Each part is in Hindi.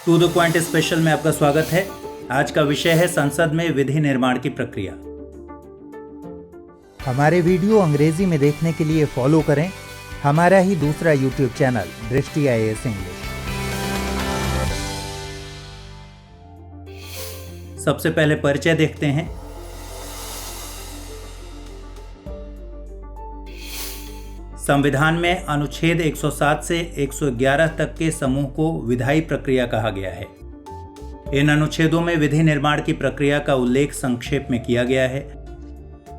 टू द पॉइंट स्पेशल में आपका स्वागत है। आज का विषय है संसद में विधि निर्माण की प्रक्रिया। हमारे वीडियो अंग्रेजी में देखने के लिए फॉलो करें हमारा ही दूसरा यूट्यूब चैनल दृष्टि IAS इंग्लिश। सबसे पहले परिचय देखते हैं। संविधान में अनुच्छेद 107 से 111 तक के समूह को विधायी प्रक्रिया कहा गया है। इन अनुच्छेदों में विधि निर्माण की प्रक्रिया का उल्लेख संक्षेप में किया गया है।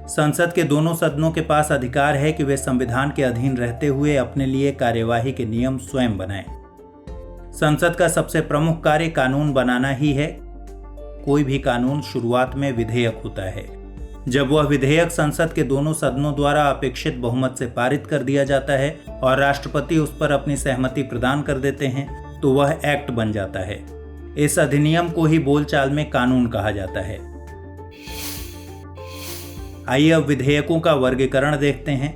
संसद के दोनों सदनों के पास अधिकार है कि वे संविधान के अधीन रहते हुए अपने लिए कार्यवाही के नियम स्वयं बनाएं। संसद का सबसे प्रमुख कार्य कानून बनाना ही है। कोई भी कानून शुरुआत में विधेयक होता है। जब वह विधेयक संसद के दोनों सदनों द्वारा अपेक्षित बहुमत से पारित कर दिया जाता है और राष्ट्रपति उस पर अपनी सहमति प्रदान कर देते हैं तो वह एक्ट बन जाता है। इस अधिनियम को ही बोलचाल में कानून कहा जाता है। आइए अब विधेयकों का वर्गीकरण देखते हैं।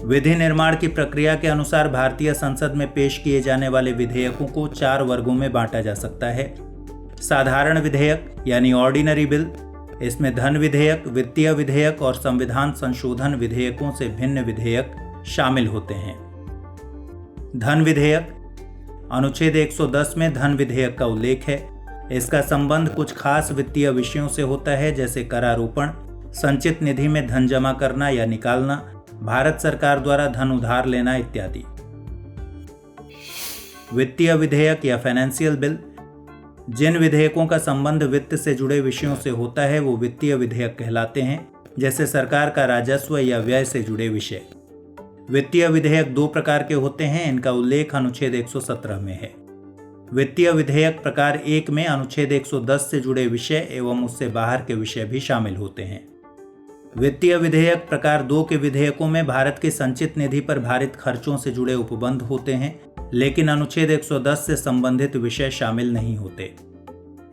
विधि निर्माण की प्रक्रिया के अनुसार भारतीय संसद में पेश किए जाने वाले विधेयकों को 4 वर्गों में बांटा जा सकता है। साधारण विधेयक यानी ऑर्डिनरी बिल, इसमें धन विधेयक, वित्तीय विधेयक और संविधान संशोधन विधेयकों से भिन्न विधेयक शामिल होते हैं। धन विधेयक, अनुच्छेद 110 में धन विधेयक का उल्लेख है। इसका संबंध कुछ खास वित्तीय विषयों से होता है, जैसे करारोपण, संचित निधि में धन जमा करना या निकालना, भारत सरकार द्वारा धन उधार लेना इत्यादि। वित्तीय विधेयक या फाइनेंशियल बिल, जिन विधेयकों का संबंध वित्त से जुड़े विषयों से होता है वो वित्तीय विधेयक कहलाते हैं, जैसे सरकार का राजस्व या व्यय से जुड़े विषय। वित्तीय विधेयक 2 प्रकार के होते हैं। इनका उल्लेख अनुच्छेद 117 में है। वित्तीय विधेयक प्रकार 1 में अनुच्छेद 110 से जुड़े विषय एवं उससे बाहर के विषय भी शामिल होते हैं। वित्तीय विधेयक प्रकार 2 के विधेयकों में भारत की संचित निधि पर भारित खर्चों से जुड़े उपबंध होते हैं, लेकिन अनुच्छेद 110 से संबंधित विषय शामिल नहीं होते।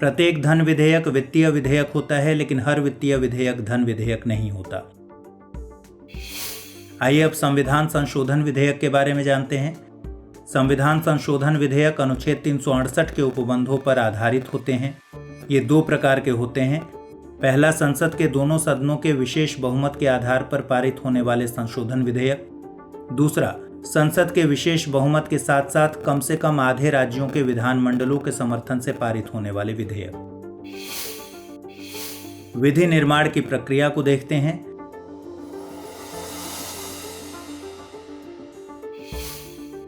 प्रत्येक धन विधेयक वित्तीय विधेयक होता है, लेकिन हर वित्तीय विधेयक धन विधेयक नहीं होता। आइए अब संविधान संशोधन विधेयक के बारे में जानते हैं। संविधान संशोधन विधेयक अनुच्छेद 368 के उपबंधों पर आधारित होते हैं। ये 2 प्रकार के होते हैं। पहला, संसद के दोनों सदनों के विशेष बहुमत के आधार पर पारित होने वाले संशोधन विधेयक। दूसरा, संसद के विशेष बहुमत के साथ साथ कम से कम आधे राज्यों के विधानमंडलों के समर्थन से पारित होने वाले विधेयक। विधि निर्माण की प्रक्रिया को देखते हैं।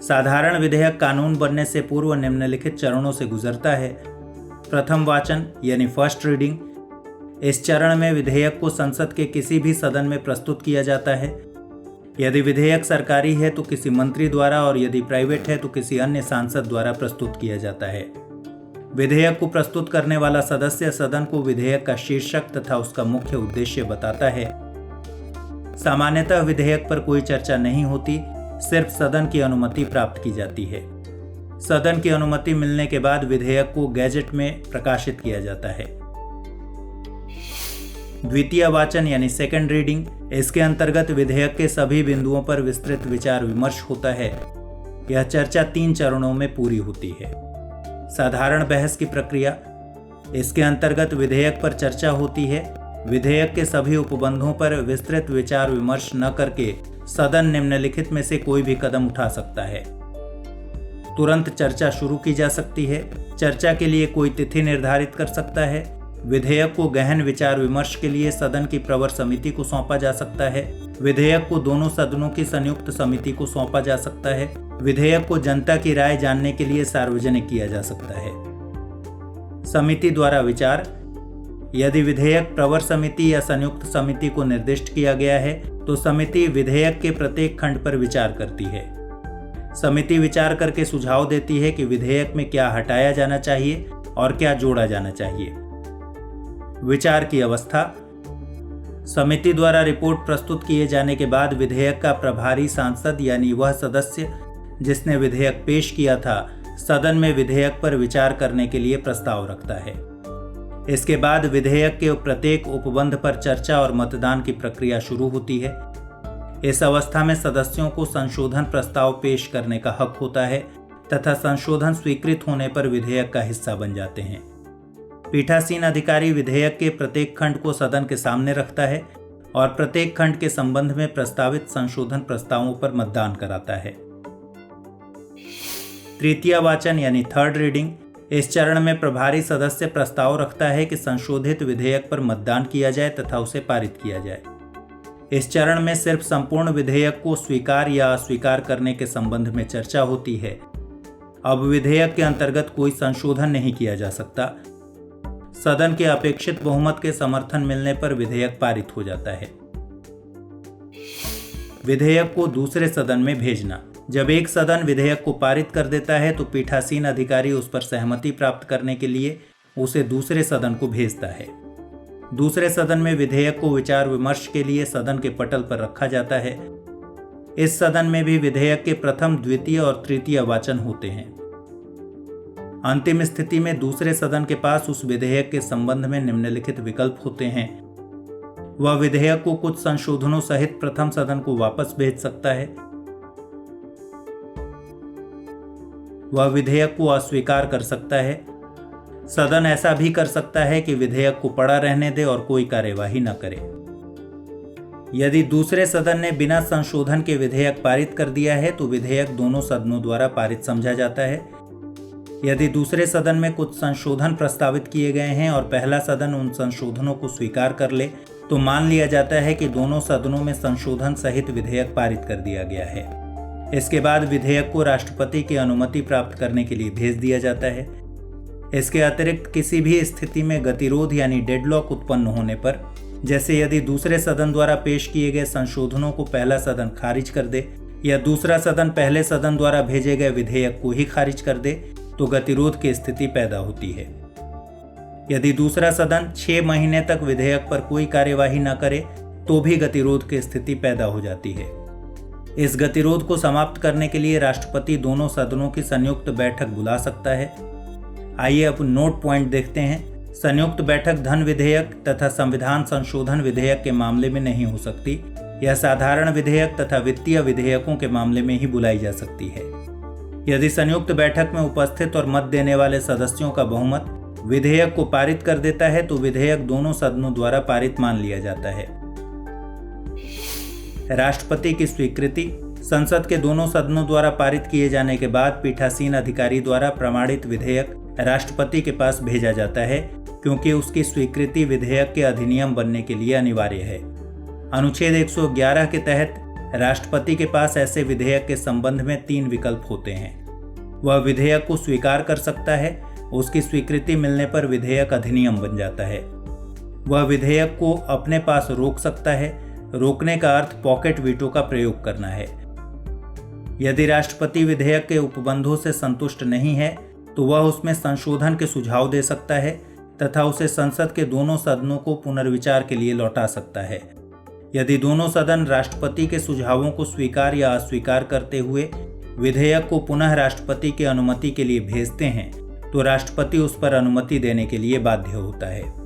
साधारण विधेयक कानून बनने से पूर्व निम्नलिखित चरणों से गुजरता है। प्रथम वाचन यानी फर्स्ट रीडिंग। इस चरण में विधेयक को संसद के किसी भी सदन में प्रस्तुत किया जाता है। यदि विधेयक सरकारी है तो किसी मंत्री द्वारा और यदि प्राइवेट है तो किसी अन्य सांसद द्वारा प्रस्तुत किया जाता है। विधेयक को प्रस्तुत करने वाला सदस्य सदन को विधेयक का शीर्षक तथा उसका मुख्य उद्देश्य बताता है। सामान्यतः विधेयक पर कोई चर्चा नहीं होती, सिर्फ सदन की अनुमति प्राप्त की जाती है। सदन की अनुमति मिलने के बाद विधेयक को गैजेट में प्रकाशित किया जाता है। द्वितीय वाचन यानी सेकंड रीडिंग। इसके अंतर्गत विधेयक के सभी बिंदुओं पर विस्तृत विचार विमर्श होता है। यह चर्चा 3 चरणों में पूरी होती है। साधारण बहस की प्रक्रिया। इसके अंतर्गत विधेयक पर चर्चा होती है। विधेयक के सभी उपबंधों पर विस्तृत विचार विमर्श न करके सदन निम्नलिखित में से कोई भी कदम उठा सकता है। तुरंत चर्चा शुरू की जा सकती है। चर्चा के लिए कोई तिथि निर्धारित कर सकता है। विधेयक को गहन विचार विमर्श के लिए सदन की प्रवर समिति को सौंपा जा सकता है। विधेयक को दोनों सदनों की संयुक्त समिति को सौंपा जा सकता है। विधेयक को जनता की राय जानने के लिए सार्वजनिक किया जा सकता है। समिति द्वारा विचार। यदि विधेयक प्रवर समिति या संयुक्त समिति को निर्दिष्ट किया गया है तो समिति विधेयक के प्रत्येक खंड पर विचार करती है। समिति विचार करके सुझाव देती है कि विधेयक में क्या हटाया जाना चाहिए और क्या जोड़ा जाना चाहिए। विचार की अवस्था। समिति द्वारा रिपोर्ट प्रस्तुत किए जाने के बाद विधेयक का प्रभारी सांसद यानी वह सदस्य जिसने विधेयक पेश किया था सदन में विधेयक पर विचार करने के लिए प्रस्ताव रखता है। इसके बाद विधेयक के प्रत्येक उपबंध पर चर्चा और मतदान की प्रक्रिया शुरू होती है। इस अवस्था में सदस्यों को संशोधन प्रस्ताव पेश करने का हक होता है तथा संशोधन स्वीकृत होने पर विधेयक का हिस्सा बन जाते हैं। पीठासीन अधिकारी विधेयक के प्रत्येक खंड को सदन के सामने रखता है और प्रत्येक खंड के संबंध में प्रस्तावित संशोधन प्रस्तावों पर मतदान कराता है। तृतीय वाचन यानी थर्ड रीडिंग। इस चरण में प्रभारी सदस्य प्रस्ताव रखता है कि संशोधित विधेयक पर मतदान किया जाए तथा उसे पारित किया जाए। इस चरण में सिर्फ संपूर्ण विधेयक को स्वीकार या अस्वीकार करने के संबंध में चर्चा होती है। अब विधेयक के अंतर्गत कोई संशोधन नहीं किया जा सकता। सदन के अपेक्षित बहुमत के समर्थन मिलने पर विधेयक पारित हो जाता है। विधेयक को दूसरे सदन में भेजना। जब एक सदन विधेयक को पारित कर देता है तो पीठासीन अधिकारी उस पर सहमति प्राप्त करने के लिए उसे दूसरे सदन को भेजता है। दूसरे सदन में विधेयक को विचार विमर्श के लिए सदन के पटल पर रखा जाता है। इस सदन में भी विधेयक के प्रथम, द्वितीय और तृतीय वाचन होते हैं। अंतिम स्थिति में दूसरे सदन के पास उस विधेयक के संबंध में निम्नलिखित विकल्प होते हैं। वह विधेयक को कुछ संशोधनों सहित प्रथम सदन को वापस भेज सकता है। वह विधेयक को अस्वीकार कर सकता है। सदन ऐसा भी कर सकता है कि विधेयक को पड़ा रहने दे और कोई कार्यवाही न करे। यदि दूसरे सदन ने बिना संशोधन के विधेयक पारित कर दिया है तो विधेयक दोनों सदनों द्वारा पारित समझा जाता है। यदि दूसरे सदन में कुछ संशोधन प्रस्तावित किए गए हैं और पहला सदन उन संशोधनों को स्वीकार कर ले तो मान लिया जाता है कि दोनों सदनों में संशोधन सहित विधेयक पारित कर दिया गया है। इसके बाद विधेयक को राष्ट्रपति की अनुमति प्राप्त करने के लिए भेज दिया जाता है। इसके अतिरिक्त किसी भी स्थिति में गतिरोध यानी डेडलॉक उत्पन्न होने पर, जैसे यदि दूसरे सदन द्वारा पेश किए गए संशोधनों को पहला सदन खारिज कर दे या दूसरा सदन पहले सदन द्वारा भेजे गए विधेयक को ही खारिज कर दे, तो गतिरोध की स्थिति पैदा होती है। यदि दूसरा सदन 6 महीने तक विधेयक पर कोई कार्यवाही न करे तो भी गतिरोध की स्थिति पैदा हो जाती है। इस गतिरोध को समाप्त करने के लिए राष्ट्रपति दोनों सदनों की संयुक्त बैठक बुला सकता है। आइए अब नोट पॉइंट देखते हैं। संयुक्त बैठक धन विधेयक तथा संविधान संशोधन विधेयक के मामले में नहीं हो सकती। यह साधारण विधेयक तथा वित्तीय विधेयकों के मामले में ही बुलाई जा सकती है। यदि संयुक्त बैठक में उपस्थित और मत देने वाले सदस्यों का बहुमत विधेयक को पारित कर देता है तो विधेयक दोनों सदनों द्वारा पारित मान लिया जाता है। राष्ट्रपति की स्वीकृति। संसद के दोनों सदनों द्वारा पारित किए जाने के बाद पीठासीन अधिकारी द्वारा प्रमाणित विधेयक राष्ट्रपति के पास भेजा जाता है, क्योंकि उसकी स्वीकृति विधेयक के अधिनियम बनने के लिए अनिवार्य है। अनुच्छेद 111 के तहत राष्ट्रपति के पास ऐसे विधेयक के संबंध में 3 विकल्प होते हैं। वह विधेयक को स्वीकार कर सकता है, उसकी स्वीकृति मिलने पर विधेयक अधिनियम बन जाता है। वह विधेयक को अपने पास रोक सकता है। रोकने का अर्थ पॉकेट वीटो का प्रयोग करना है। यदि राष्ट्रपति विधेयक के उपबंधों से संतुष्ट नहीं है तो वह उसमें संशोधन के सुझाव दे सकता है तथा उसे संसद के दोनों सदनों को पुनर्विचार के लिए लौटा सकता है। यदि दोनों सदन राष्ट्रपति के सुझावों को स्वीकार या अस्वीकार करते हुए विधेयक को पुनः राष्ट्रपति की अनुमति के लिए भेजते हैं तो राष्ट्रपति उस पर अनुमति देने के लिए बाध्य होता है।